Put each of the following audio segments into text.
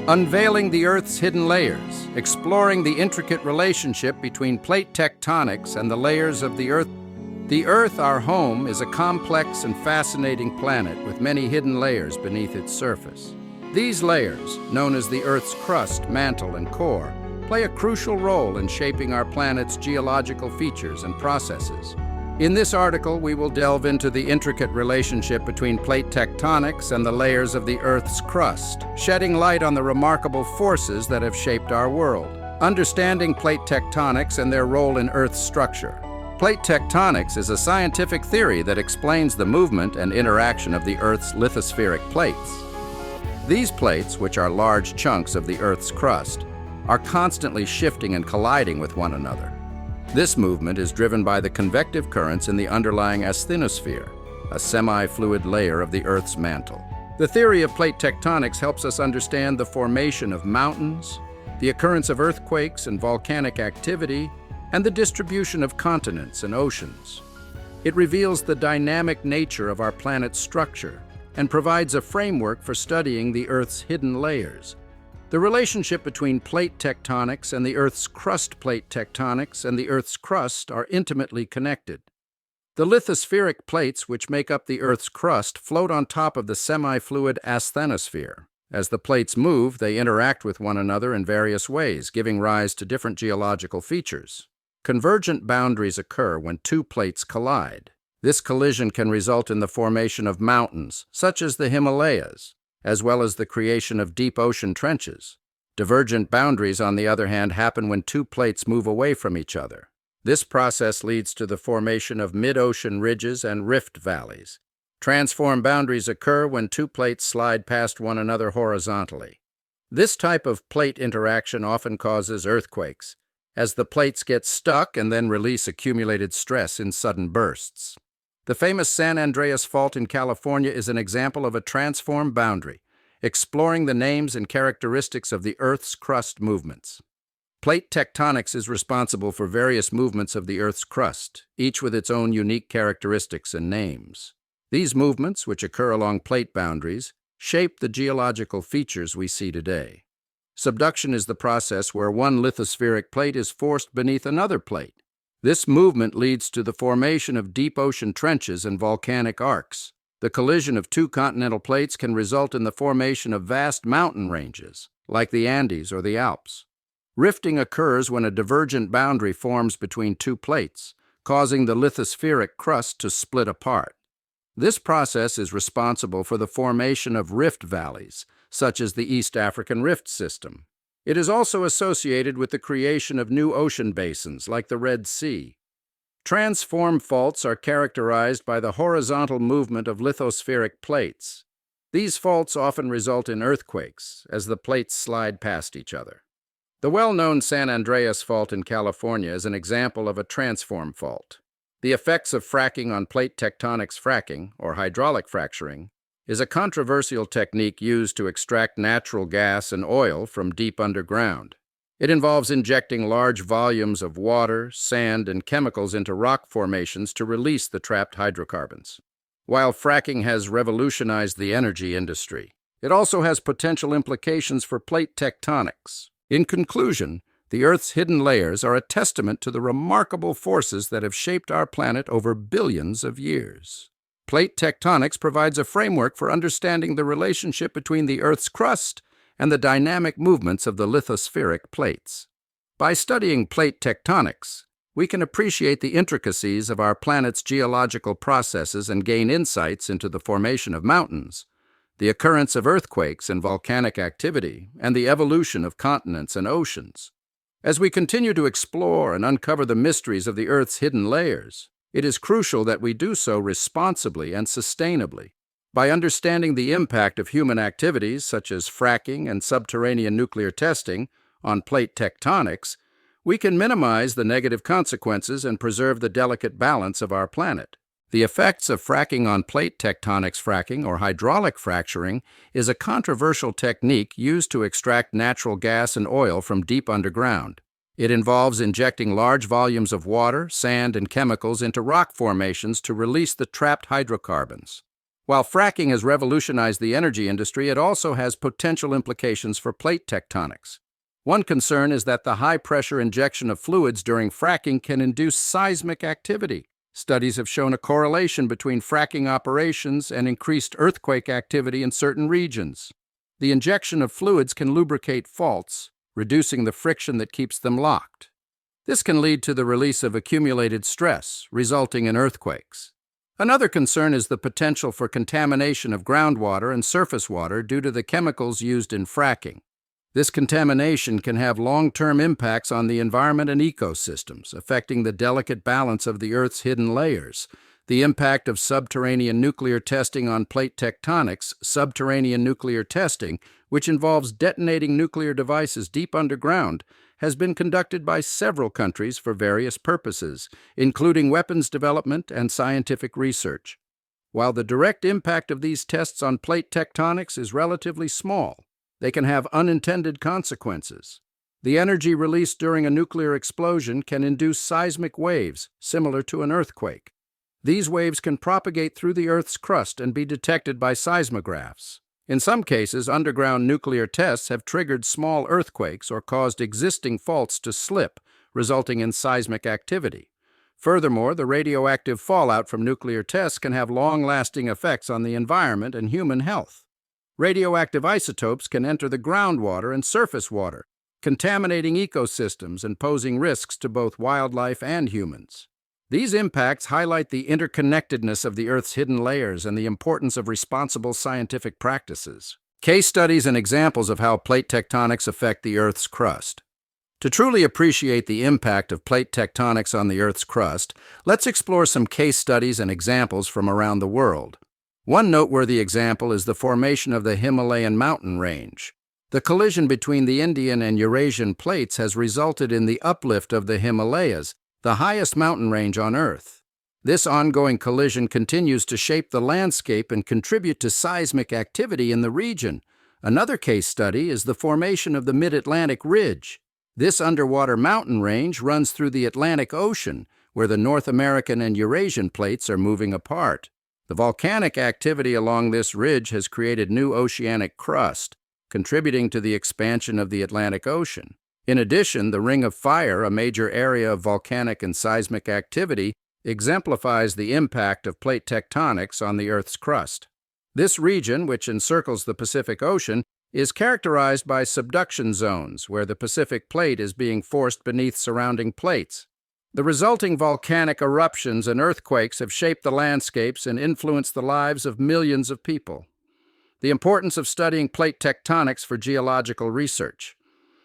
Unveiling the Earth's hidden layers, exploring the intricate relationship between plate tectonics and the layers of the Earth. The Earth, our home, is a complex and fascinating planet with many hidden layers beneath its surface. These layers, known as the Earth's crust, mantle, and core, play a crucial role in shaping our planet's geological features and processes. In this article, we will delve into the intricate relationship between plate tectonics and the layers of the Earth's crust, shedding light on the remarkable forces that have shaped our world. Understanding plate tectonics and their role in Earth's structure. Plate tectonics is a scientific theory that explains the movement and interaction of the Earth's lithospheric plates. These plates, which are large chunks of the Earth's crust, are constantly shifting and colliding with one another. This movement is driven by the convective currents in the underlying asthenosphere, a semi-fluid layer of the Earth's mantle. The theory of plate tectonics helps us understand the formation of mountains, the occurrence of earthquakes and volcanic activity, and the distribution of continents and oceans. It reveals the dynamic nature of our planet's structure and provides a framework for studying the Earth's hidden layers. The relationship between plate tectonics and the Earth's crust. Plate tectonics and the Earth's crust are intimately connected. The lithospheric plates, which make up the Earth's crust, float on top of the semi-fluid asthenosphere. As the plates move, they interact with one another in various ways, giving rise to different geological features. Convergent boundaries occur when two plates collide. This collision can result in the formation of mountains, such as the Himalayas, as well as the creation of deep ocean trenches. Divergent boundaries, on the other hand, happen when two plates move away from each other. This process leads to the formation of mid-ocean ridges and rift valleys. Transform boundaries occur when two plates slide past one another horizontally. This type of plate interaction often causes earthquakes, as the plates get stuck and then release accumulated stress in sudden bursts. The famous San Andreas Fault in California is an example of a transform boundary, exploring the names and characteristics of the Earth's crust movements. Plate tectonics is responsible for various movements of the Earth's crust, each with its own unique characteristics and names. These movements, which occur along plate boundaries, shape the geological features we see today. Subduction is the process where one lithospheric plate is forced beneath another plate. This movement leads to the formation of deep ocean trenches and volcanic arcs. The collision of two continental plates can result in the formation of vast mountain ranges, like the Andes or the Alps. Rifting occurs when a divergent boundary forms between two plates, causing the lithospheric crust to split apart. This process is responsible for the formation of rift valleys, such as the East African Rift System. It is also associated with the creation of new ocean basins, like the Red Sea. Transform faults are characterized by the horizontal movement of lithospheric plates. These faults often result in earthquakes, as the plates slide past each other. The well-known San Andreas Fault in California is an example of a transform fault. The effects of fracking on plate tectonics. Fracking, or hydraulic fracturing, is a controversial technique used to extract natural gas and oil from deep underground. It involves injecting large volumes of water, sand, and chemicals into rock formations to release the trapped hydrocarbons. While fracking has revolutionized the energy industry, it also has potential implications for plate tectonics. In conclusion, the Earth's hidden layers are a testament to the remarkable forces that have shaped our planet over billions of years. Plate tectonics provides a framework for understanding the relationship between the Earth's crust and the dynamic movements of the lithospheric plates. By studying plate tectonics, we can appreciate the intricacies of our planet's geological processes and gain insights into the formation of mountains, the occurrence of earthquakes and volcanic activity, and the evolution of continents and oceans. As we continue to explore and uncover the mysteries of the Earth's hidden layers, it is crucial that we do so responsibly and sustainably. By understanding the impact of human activities such as fracking and subterranean nuclear testing on plate tectonics, we can minimize the negative consequences and preserve the delicate balance of our planet. The effects of fracking on plate tectonics. Fracking, or hydraulic fracturing, is a controversial technique used to extract natural gas and oil from deep underground. It involves injecting large volumes of water, sand, and chemicals into rock formations to release the trapped hydrocarbons. While fracking has revolutionized the energy industry, it also has potential implications for plate tectonics. One concern is that the high-pressure injection of fluids during fracking can induce seismic activity. Studies have shown a correlation between fracking operations and increased earthquake activity in certain regions. The injection of fluids can lubricate faults, reducing the friction that keeps them locked. This can lead to the release of accumulated stress, resulting in earthquakes. Another concern is the potential for contamination of groundwater and surface water due to the chemicals used in fracking. This contamination can have long-term impacts on the environment and ecosystems, affecting the delicate balance of the Earth's hidden layers. The impact of subterranean nuclear testing on plate tectonics, subterranean nuclear testing, which involves detonating nuclear devices deep underground, has been conducted by several countries for various purposes, including weapons development and scientific research. While the direct impact of these tests on plate tectonics is relatively small, they can have unintended consequences. The energy released during a nuclear explosion can induce seismic waves, similar to an earthquake. These waves can propagate through the Earth's crust and be detected by seismographs. In some cases, underground nuclear tests have triggered small earthquakes or caused existing faults to slip, resulting in seismic activity. Furthermore, the radioactive fallout from nuclear tests can have long-lasting effects on the environment and human health. Radioactive isotopes can enter the groundwater and surface water, contaminating ecosystems and posing risks to both wildlife and humans. These impacts highlight the interconnectedness of the Earth's hidden layers and the importance of responsible scientific practices. Case studies and examples of how plate tectonics affect the Earth's crust. To truly appreciate the impact of plate tectonics on the Earth's crust, let's explore some case studies and examples from around the world. One noteworthy example is the formation of the Himalayan mountain range. The collision between the Indian and Eurasian plates has resulted in the uplift of the Himalayas, the highest mountain range on Earth. This ongoing collision continues to shape the landscape and contribute to seismic activity in the region. Another case study is the formation of the Mid-Atlantic Ridge. This underwater mountain range runs through the Atlantic Ocean, where the North American and Eurasian plates are moving apart. The volcanic activity along this ridge has created new oceanic crust, contributing to the expansion of the Atlantic Ocean. In addition, the Ring of Fire, a major area of volcanic and seismic activity, exemplifies the impact of plate tectonics on the Earth's crust. This region, which encircles the Pacific Ocean, is characterized by subduction zones, where the Pacific Plate is being forced beneath surrounding plates. The resulting volcanic eruptions and earthquakes have shaped the landscapes and influenced the lives of millions of people. The importance of studying plate tectonics for geological research.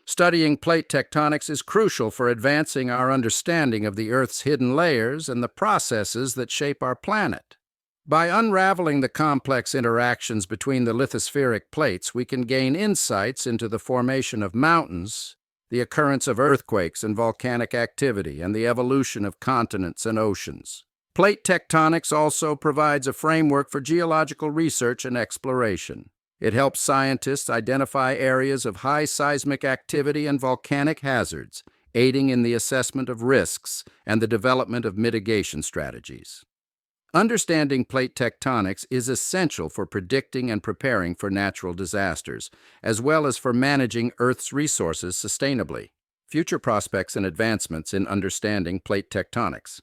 Studying plate tectonics is crucial for advancing our understanding of the Earth's hidden layers and the processes that shape our planet. By unraveling the complex interactions between the lithospheric plates, we can gain insights into the formation of mountains, the occurrence of earthquakes and volcanic activity, and the evolution of continents and oceans. Plate tectonics also provides a framework for geological research and exploration. It helps scientists identify areas of high seismic activity and volcanic hazards, aiding in the assessment of risks and the development of mitigation strategies. Understanding plate tectonics is essential for predicting and preparing for natural disasters, as well as for managing Earth's resources sustainably. Future prospects and advancements in understanding plate tectonics.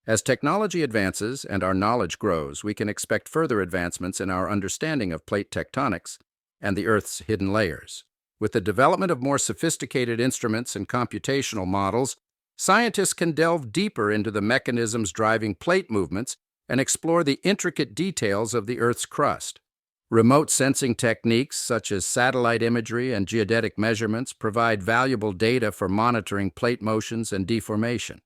As technology advances and our knowledge grows, we can expect further advancements in our understanding of plate tectonics and the Earth's hidden layers. With the development of more sophisticated instruments and computational models, scientists can delve deeper into the mechanisms driving plate movements and explore the intricate details of the Earth's crust. Remote sensing techniques such as satellite imagery and geodetic measurements provide valuable data for monitoring plate motions and deformation.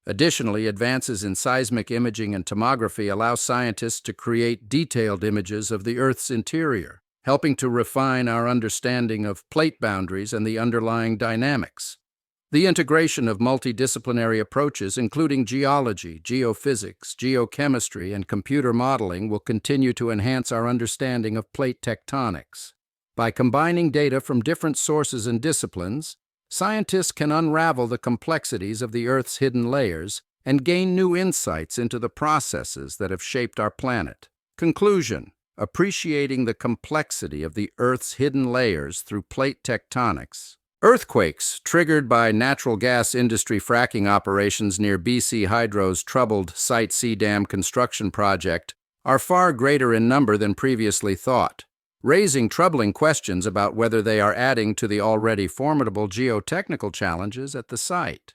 Additionally, advances in seismic imaging and tomography allow scientists to create detailed images of the Earth's interior, helping to refine our understanding of plate boundaries and the underlying dynamics. The integration of multidisciplinary approaches, including geology, geophysics, geochemistry, and computer modeling, will continue to enhance our understanding of plate tectonics. By combining data from different sources and disciplines, scientists can unravel the complexities of the Earth's hidden layers and gain new insights into the processes that have shaped our planet. Conclusion: appreciating the complexity of the Earth's hidden layers through plate tectonics. Earthquakes triggered by natural gas industry fracking operations near BC Hydro's troubled Site C dam construction project are far greater in number than previously thought, raising troubling questions about whether they are adding to the already formidable geotechnical challenges at the site.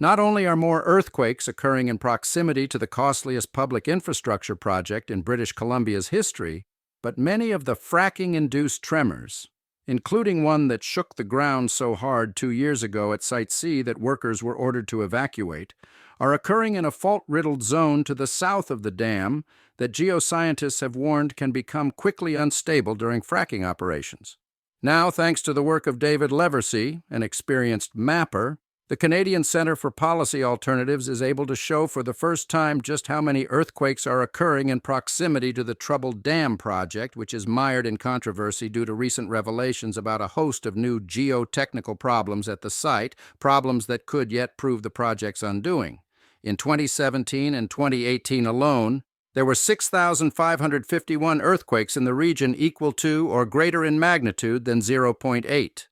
Not only are more earthquakes occurring in proximity to the costliest public infrastructure project in British Columbia's history, but many of the fracking-induced tremors, including one that shook the ground so hard 2 years ago at Site C that workers were ordered to evacuate, are occurring in a fault-riddled zone to the south of the dam that geoscientists have warned can become quickly unstable during fracking operations. Now, thanks to the work of David Leversey, an experienced mapper, the Canadian Centre for Policy Alternatives is able to show for the first time just how many earthquakes are occurring in proximity to the troubled dam project, which is mired in controversy due to recent revelations about a host of new geotechnical problems at the site, problems that could yet prove the project's undoing. In 2017 and 2018 alone, there were 6,551 earthquakes in the region equal to or greater in magnitude than 0.8.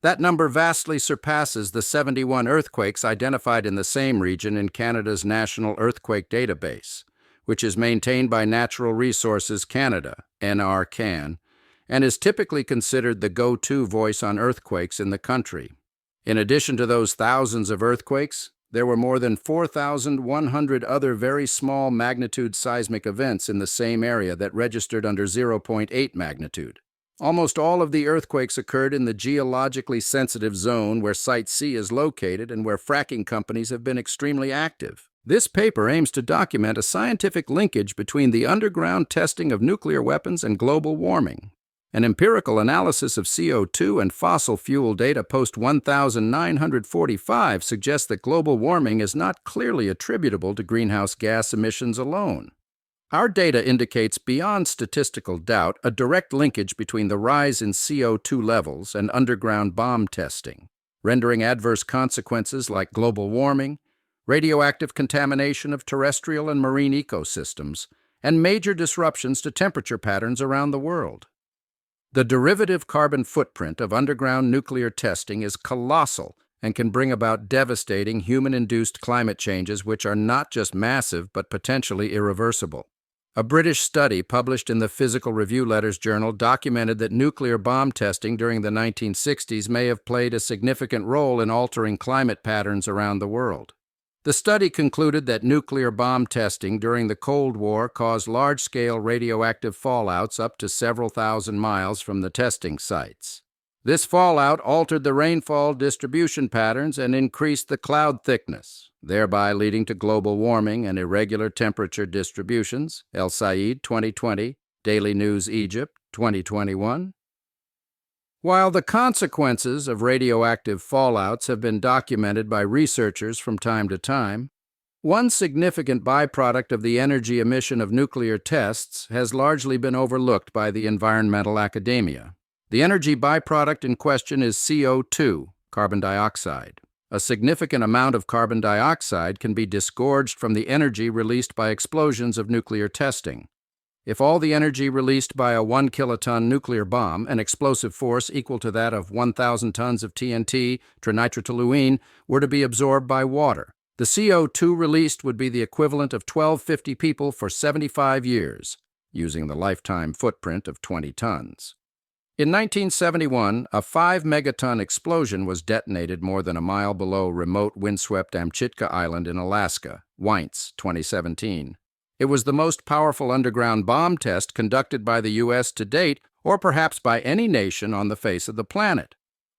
That number vastly surpasses the 71 earthquakes identified in the same region in Canada's National Earthquake Database, which is maintained by Natural Resources Canada, NRCan, and is typically considered the go-to voice on earthquakes in the country. In addition to those thousands of earthquakes, there were more than 4,100 other very small magnitude seismic events in the same area that registered under 0.8 magnitude. Almost all of the earthquakes occurred in the geologically sensitive zone where Site C is located and where fracking companies have been extremely active. This paper aims to document a scientific linkage between the underground testing of nuclear weapons and global warming. An empirical analysis of CO2 and fossil fuel data post-1945 suggests that global warming is not clearly attributable to greenhouse gas emissions alone. Our data indicates beyond statistical doubt a direct linkage between the rise in CO2 levels and underground bomb testing, rendering adverse consequences like global warming, radioactive contamination of terrestrial and marine ecosystems, and major disruptions to temperature patterns around the world. The derivative carbon footprint of underground nuclear testing is colossal and can bring about devastating human-induced climate changes which are not just massive but potentially irreversible. A British study published in the Physical Review Letters Journal documented that nuclear bomb testing during the 1960s may have played a significant role in altering climate patterns around the world. The study concluded that nuclear bomb testing during the Cold War caused large-scale radioactive fallouts up to several thousand miles from the testing sites. This fallout altered the rainfall distribution patterns and increased the cloud thickness, thereby leading to global warming and irregular temperature distributions. El Said, 2020, Daily News Egypt, 2021. While the consequences of radioactive fallouts have been documented by researchers from time to time, one significant byproduct of the energy emission of nuclear tests has largely been overlooked by the environmental academia. The energy byproduct in question is CO2, carbon dioxide. A significant amount of carbon dioxide can be disgorged from the energy released by explosions of nuclear testing. If all the energy released by a 1 kiloton nuclear bomb, an explosive force equal to that of 1,000 tons of TNT, trinitrotoluene, were to be absorbed by water, the CO2 released would be the equivalent of 1,250 people for 75 years, using the lifetime footprint of 20 tons. In 1971, a 5-megaton explosion was detonated more than a mile below remote windswept Amchitka Island in Alaska, Weintz, 2017. It was the most powerful underground bomb test conducted by the U.S. to date, or perhaps by any nation on the face of the planet.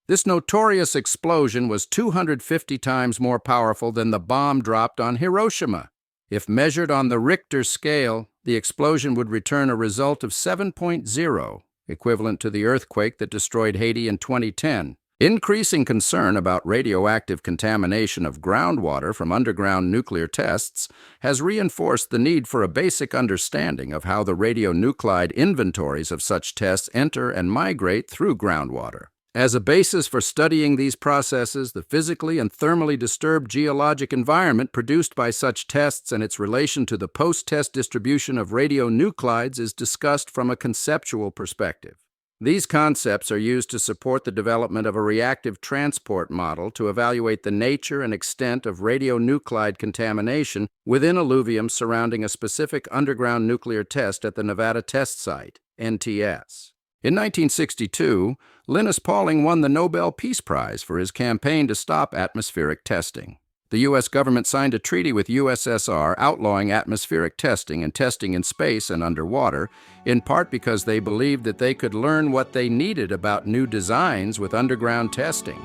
This notorious explosion was 250 times more powerful than the bomb dropped on Hiroshima. If measured on the Richter scale, the explosion would return a result of 7.0, equivalent to the earthquake that destroyed Haiti in 2010. Increasing concern about radioactive contamination of groundwater from underground nuclear tests has reinforced the need for a basic understanding of how the radionuclide inventories of such tests enter and migrate through groundwater. As a basis for studying these processes, the physically and thermally disturbed geologic environment produced by such tests and its relation to the post-test distribution of radionuclides is discussed from a conceptual perspective. These concepts are used to support the development of a reactive transport model to evaluate the nature and extent of radionuclide contamination within alluvium surrounding a specific underground nuclear test at the Nevada Test Site, NTS. In 1962, Linus Pauling won the Nobel Peace Prize for his campaign to stop atmospheric testing. The U.S. government signed a treaty with USSR outlawing atmospheric testing and testing in space and underwater, in part because they believed that they could learn what they needed about new designs with underground testing.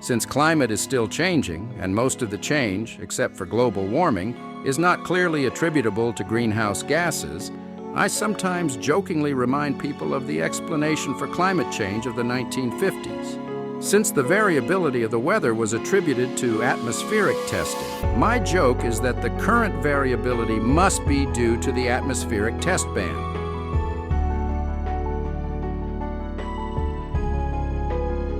Since climate is still changing, and most of the change, except for global warming, is not clearly attributable to greenhouse gases, I sometimes jokingly remind people of the explanation for climate change of the 1950s. Since the variability of the weather was attributed to atmospheric testing, my joke is that the current variability must be due to the atmospheric test ban.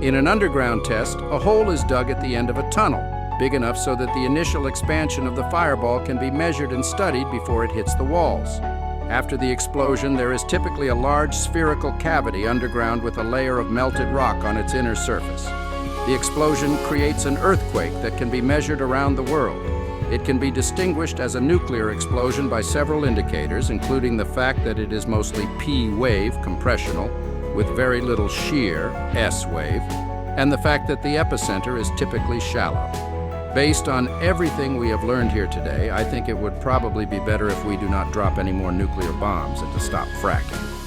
In an underground test, a hole is dug at the end of a tunnel, big enough so that the initial expansion of the fireball can be measured and studied before it hits the walls. After the explosion, there is typically a large spherical cavity underground with a layer of melted rock on its inner surface. The explosion creates an earthquake that can be measured around the world. It can be distinguished as a nuclear explosion by several indicators, including the fact that it is mostly P-wave, compressional, with very little shear, S-wave, and the fact that the epicenter is typically shallow. Based on everything we have learned here today, I think it would probably be better if we do not drop any more nuclear bombs and to stop fracking.